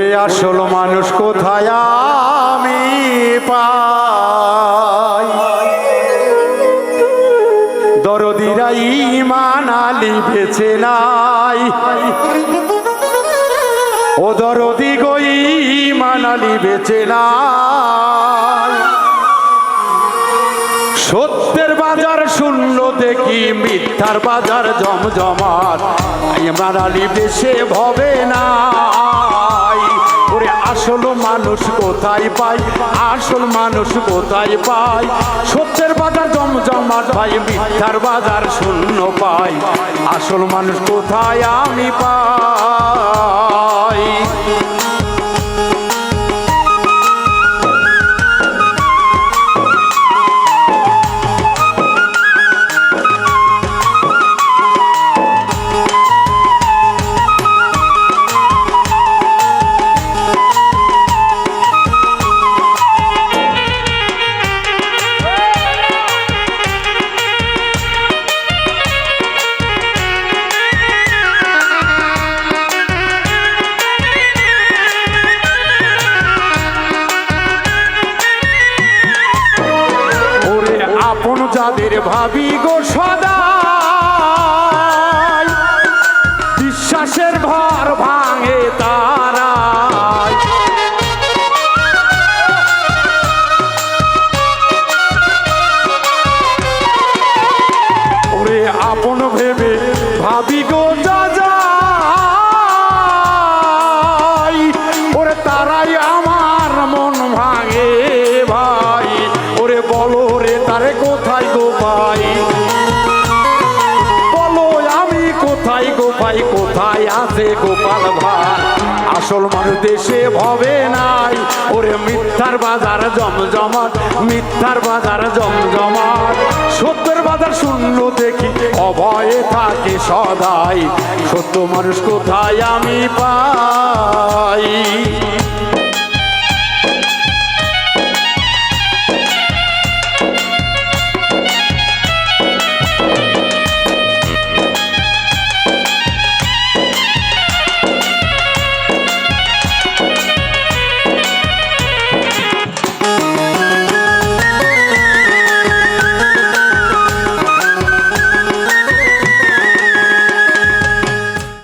ওরে আসল মানুষ কোথায় আমি পাই, দরদিরা ঈমান আলী বেঁচে নাই, ও দরদি গো ঈমান আলী বেঁচে নাই। সত্যের বাজার শূন্য দেখি, মিথ্যার বাজার জমজমাট, ঈমান আলী বেশে ভবে নাই। ওরে আসল মানুষ কোথায় পাই, আসল মানুষ কোথায় পাই, সত্যের বাজার জমজমাট ভাই, মিথ্যার বাজার শূন্য পাই, আসল মানুষ কোথায় আমি পাই। আপন যাদের ভাবি গো সদা, বিশ্বাসের ঘর ভাঙে তারা, ওরে আপন ভেবে ভাবি গো যা, ওরে তারাই আমার মন ভাঙে ভাই, ওরে বলো রে তারে কোথায় গো ভাই, বলো আমি কোথায় গো ভাই, কোথায় আছে গোপাল ভাই, আসল মানুষ দেশে ভবে নাই, ওরে মিথ্যার বাজার জমজমাট, মিথ্যার বাজার জমজমাট, সত্যের বাজার শূন্য দেখি, অভয়ে থাকে সদাই, সত্য মানুষ কোথায় আমি পাই।